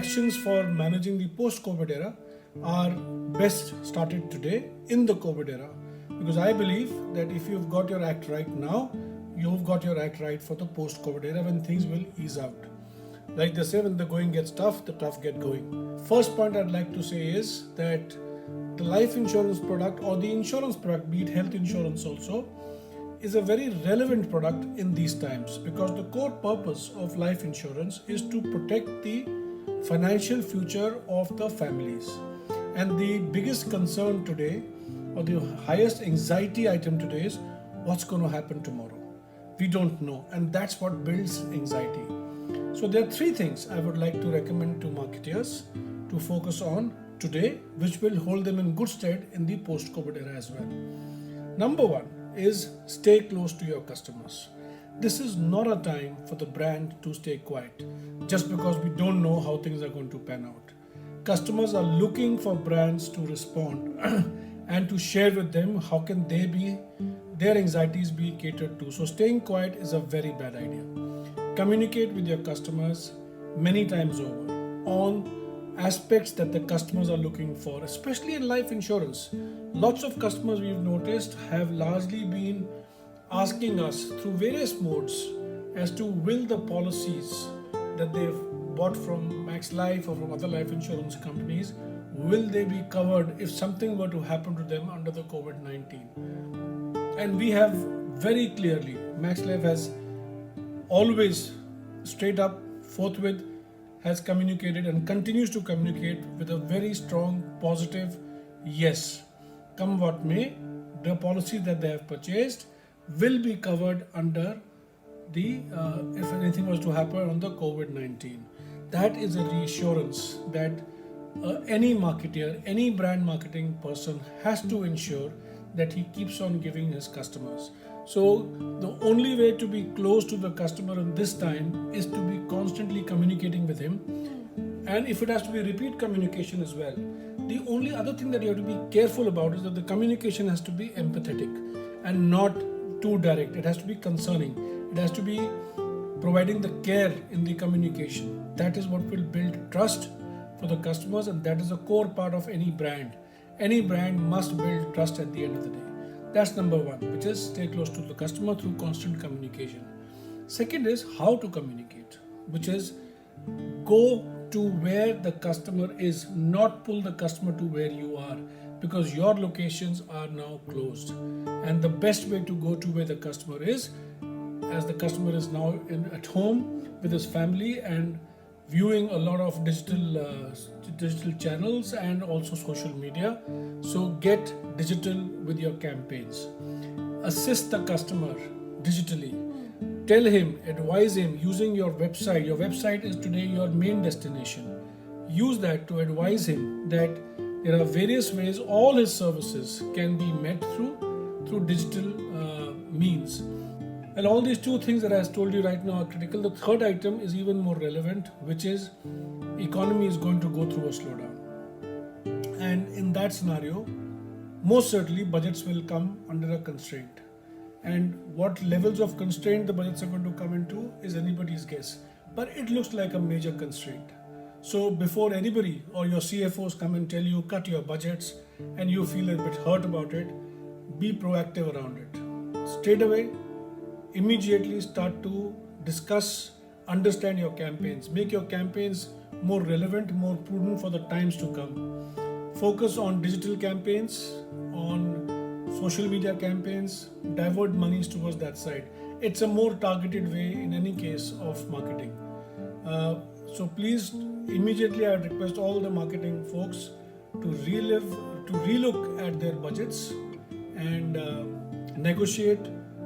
actions for managing the post-COVID era are best started today in the COVID era, because I believe that if you've got your act right now, you've got your act right for the post-COVID era when things will ease out. Like they say, when the going gets tough, the tough get going. First point I'd like to say is that the life insurance product or the insurance product, be it health insurance also, is a very relevant product in these times, because the core purpose of life insurance is to protect the financial future of the families. And the biggest concern today, or the highest anxiety item today, is what's going to happen tomorrow. We don't know, and that's what builds anxiety. So there are three things I would like to recommend to marketers to focus on today, which will hold them in good stead in the post-COVID era as well. Number one is stay close to your customers. This is not a time for the brand to stay quiet just because we don't know how things are going to pan out. Customers are looking for brands to respond and to share with them how can their anxieties be catered to. So staying quiet is a very bad idea. Communicate with your customers many times over on aspects that the customers are looking for, especially in life insurance. Lots of customers we've noticed have largely been asking us through various modes as to will the policies that they've bought from Max Life or from other life insurance companies, will they be covered if something were to happen to them under the COVID-19? And we have very clearly, Max Life has always straight up, forthwith, has communicated and continues to communicate with a very strong, positive yes. Come what may, the policies that they have purchased will be covered under the, if anything was to happen on the COVID-19. That is a reassurance that any marketer, any brand marketing person has to ensure that he keeps on giving his customers. So the only way to be close to the customer in this time is to be constantly communicating with him. And if it has to be repeat communication as well, the only other thing that you have to be careful about is that the communication has to be empathetic and not too direct. It has to be concerning. It has to be providing the care in the communication. That is what will build trust for the customers, and that is a core part of any brand. Any brand must build trust at the end of the day. That's number one, which is stay close to the customer through constant communication. Second is how to communicate, which is go to where the customer is, not pull the customer to where you are, because your locations are now closed. And the best way to go to where the customer is, as the customer is now at home with his family and viewing a lot of digital channels and also social media. So get digital with your campaigns. Assist the customer digitally. Tell him, advise him using your website. Your website is today your main destination. Use that to advise him that there are various ways all his services can be met through digital means. And all these two things that I have told you right now are critical. The third item is even more relevant, which is economy is going to go through a slowdown. And in that scenario, most certainly budgets will come under a constraint. And what levels of constraint the budgets are going to come into is anybody's guess. But it looks like a major constraint. So before anybody or your CFOs come and tell you cut your budgets and you feel a bit hurt about it, be proactive around it. Straight away, immediately start to discuss, understand your campaigns, make your campaigns more relevant, more prudent for the times to come. Focus on digital campaigns, on social media campaigns, divert monies towards that side. It's a more targeted way in any case of marketing. So please, immediately I would request all the marketing folks to relook at their budgets and negotiate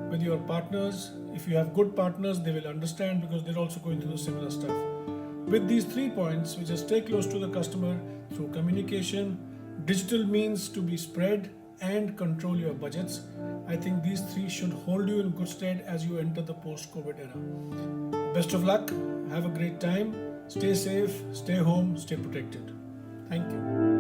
with your partners. If you have good partners, they will understand because they're also going through similar stuff. With these 3 points, which is stay close to the customer through communication, digital means to be spread, and control your budgets, I think these 3 should hold you in good stead as you enter the post-COVID era. Best of luck. Have a great time. Stay safe, stay home, stay protected. Thank you.